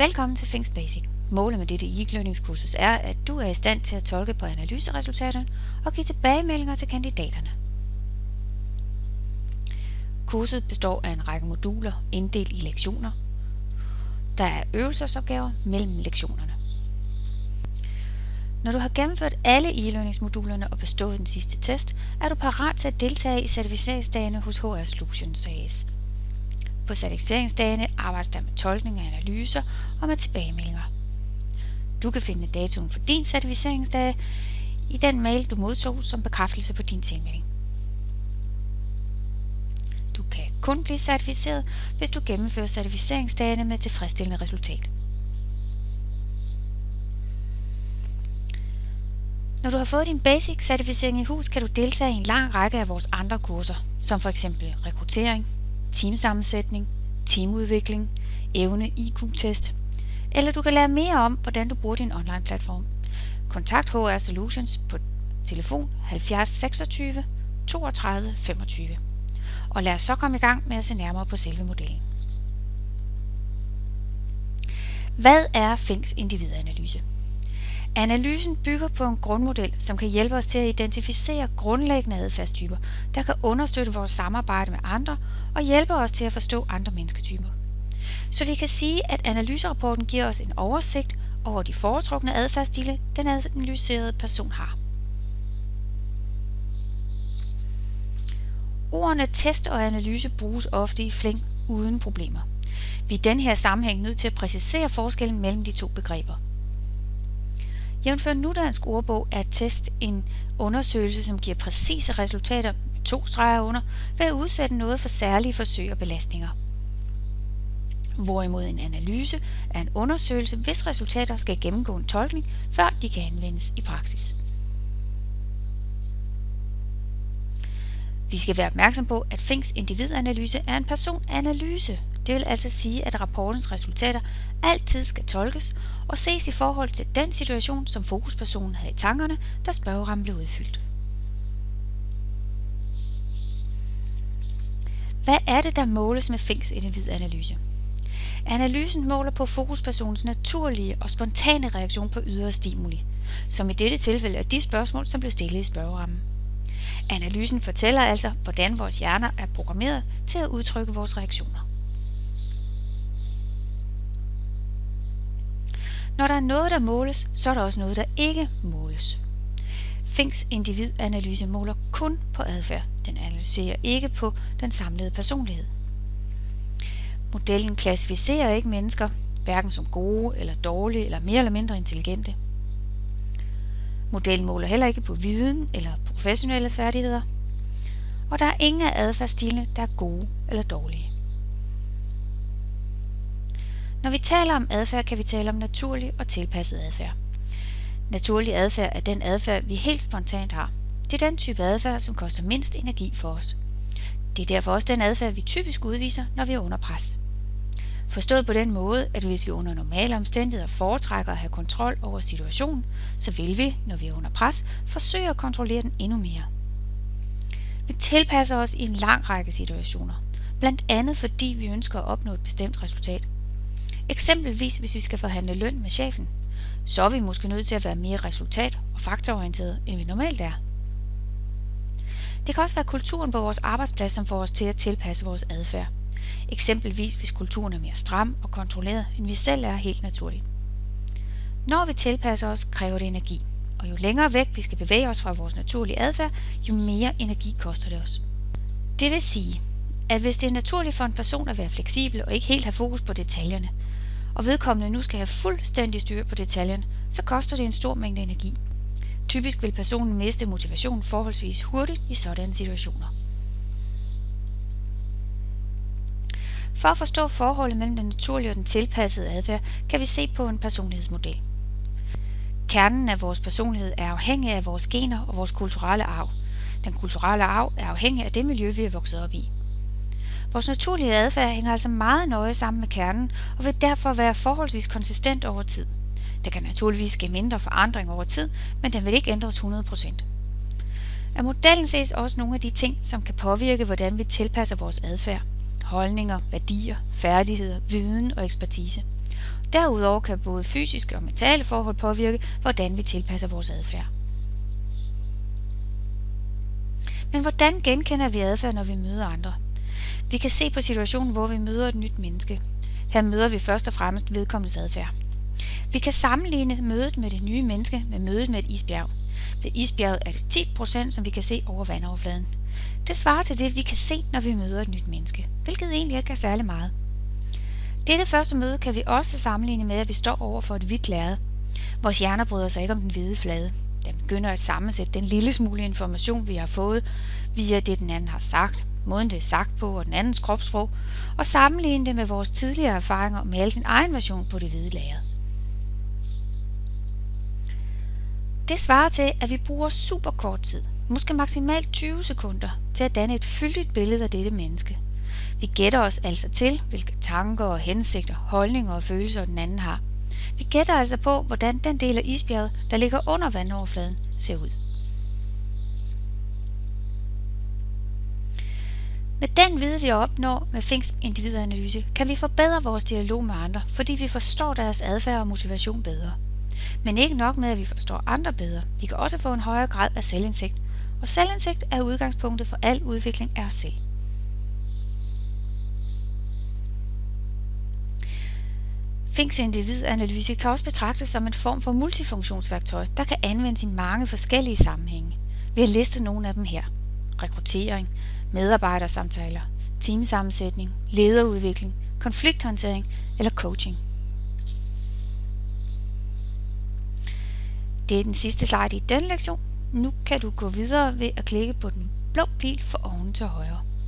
Velkommen til Things Basic. Målet med dette e-learningskursus er, at du er i stand til at tolke på analyseresultaterne og give tilbagemeldinger til kandidaterne. Kurset består af en række moduler inddelt i lektioner. Der er øvelsesopgaver mellem lektionerne. Når du har gennemført alle e-learningsmodulerne og bestået den sidste test, er du parat til at deltage i certificeringsdagene hos HR Solutions AS. På certificeringsdagene arbejdes der med tolkning af analyser og med tilbagemeldinger. Du kan finde datoen for din certificeringsdag i den mail, du modtog som bekræftelse på din tilmelding. Du kan kun blive certificeret, hvis du gennemfører certificeringsdagene med tilfredsstillende resultat. Når du har fået din basic-certificering i hus, kan du deltage i en lang række af vores andre kurser, som f.eks. rekruttering, teamsammensætning, teamudvikling, evne-IQ-test, eller du kan lære mere om, hvordan du bruger din online-platform. Kontakt HR Solutions på telefon 70 26 32 25, og lad os så komme i gang med at se nærmere på selve modellen. Hvad er Things individanalyse? Analysen bygger på en grundmodel, som kan hjælpe os til at identificere grundlæggende adfærdstyper, der kan understøtte vores samarbejde med andre og hjælpe os til at forstå andre mennesketyper. Så vi kan sige, at analyserapporten giver os en oversigt over de foretrukne adfærdsstile, den analyserede person har. Ordene test og analyse bruges ofte i flæng uden problemer. Vi er i den her sammenhæng nødt til at præcisere forskellen mellem de to begreber. Jævnfør Nudansk ordbog er test en undersøgelse, som giver præcise resultater med 2 streger under ved at udsætte noget for særlige forsøg og belastninger. Hvorimod en analyse er en undersøgelse, hvis resultater skal gennemgå en tolkning, før de kan anvendes i praksis. Vi skal være opmærksom på, at Things individanalyse er en personanalyse. Det vil altså sige, at rapportens resultater altid skal tolkes og ses i forhold til den situation, som fokuspersonen havde i tankerne, da spørgerammen blev udfyldt. Hvad er det, der måles med Things individanalyse? Analysen måler på fokuspersonens naturlige og spontane reaktion på ydre stimuli, som i dette tilfælde er de spørgsmål, som blev stillet i spørgerammen. Analysen fortæller altså, hvordan vores hjerner er programmeret til at udtrykke vores reaktioner. Når der er noget, der måles, så er der også noget, der ikke måles. Things individanalyse måler kun på adfærd. Den analyserer ikke på den samlede personlighed. Modellen klassificerer ikke mennesker, hverken som gode eller dårlige eller mere eller mindre intelligente. Modellen måler heller ikke på viden eller professionelle færdigheder. Og der er ingen af adfærdsstilene, der er gode eller dårlige. Når vi taler om adfærd, kan vi tale om naturlig og tilpasset adfærd. Naturlig adfærd er den adfærd, vi helt spontant har. Det er den type adfærd, som koster mindst energi for os. Det er derfor også den adfærd, vi typisk udviser, når vi er under pres. Forstået på den måde, at hvis vi under normale omstændigheder foretrækker at have kontrol over situationen, så vil vi, når vi er under pres, forsøge at kontrollere den endnu mere. Vi tilpasser os i en lang række situationer, blandt andet fordi vi ønsker at opnå et bestemt resultat. Eksempelvis hvis vi skal forhandle løn med chefen, så er vi måske nødt til at være mere resultat- og faktororienteret, end vi normalt er. Det kan også være kulturen på vores arbejdsplads, som får os til at tilpasse vores adfærd. Eksempelvis hvis kulturen er mere stram og kontrolleret, end vi selv er helt naturligt. Når vi tilpasser os, kræver det energi, og jo længere væk vi skal bevæge os fra vores naturlige adfærd, jo mere energi koster det os. Det vil sige, at hvis det er naturligt for en person at være fleksibel og ikke helt have fokus på detaljerne, og vedkommende nu skal have fuldstændig styr på detaljerne, så koster det en stor mængde energi. Typisk vil personen miste motivationen forholdsvis hurtigt i sådanne situationer. For at forstå forholdet mellem den naturlige og den tilpassede adfærd, kan vi se på en personlighedsmodel. Kernen af vores personlighed er afhængig af vores gener og vores kulturelle arv. Den kulturelle arv er afhængig af det miljø, vi er vokset op i. Vores naturlige adfærd hænger altså meget nøje sammen med kernen og vil derfor være forholdsvis konsistent over tid. Der kan naturligvis ske mindre forandring over tid, men den vil ikke ændres 100%. Af modellen ses også nogle af de ting, som kan påvirke, hvordan vi tilpasser vores adfærd. Holdninger, værdier, færdigheder, viden og ekspertise. Derudover kan både fysiske og mentale forhold påvirke, hvordan vi tilpasser vores adfærd. Men hvordan genkender vi adfærd, når vi møder andre? Vi kan se på situationen, hvor vi møder et nyt menneske. Her møder vi først og fremmest vedkommendes adfærd. Vi kan sammenligne mødet med det nye menneske med mødet med et isbjerg. Ved isbjerget er det 10%, som vi kan se over vandoverfladen. Det svarer til det, vi kan se, når vi møder et nyt menneske, hvilket egentlig ikke er særlig meget. Dette første møde kan vi også sammenligne med, at vi står over for et hvidt lærred. Vores hjerner bryder sig ikke om den hvide flade. Den begynder at sammensætte den lille smule information, vi har fået via det, den anden har sagt, måden det er sagt på og den andens kropssprog, og sammenligne det med vores tidligere erfaringer og male sin egen version på det hvide lærred. Det svarer til, at vi bruger super kort tid, måske maksimalt 20 sekunder, til at danne et fyldigt billede af dette menneske. Vi gætter os altså til, hvilke tanker og hensigter, holdninger og følelser den anden har. Vi gætter altså på, hvordan den del af isbjerget, der ligger under vandoverfladen, ser ud. Med den viden, vi opnår med Finks individanalyse, kan vi forbedre vores dialog med andre, fordi vi forstår deres adfærd og motivation bedre. Men ikke nok med, at vi forstår andre bedre. Vi kan også få en højere grad af selvindsigt, og selvindsigt er udgangspunktet for al udvikling af os selv. Finks individanalyse kan også betragtes som en form for multifunktionsværktøj, der kan anvendes i mange forskellige sammenhænge. Vi har listet nogle af dem her. Rekruttering, medarbejdersamtaler, teamsammensætning, lederudvikling, konflikthåndtering eller coaching. Det er den sidste slide i denne lektion. Nu kan du gå videre ved at klikke på den blå pil for oven til højre.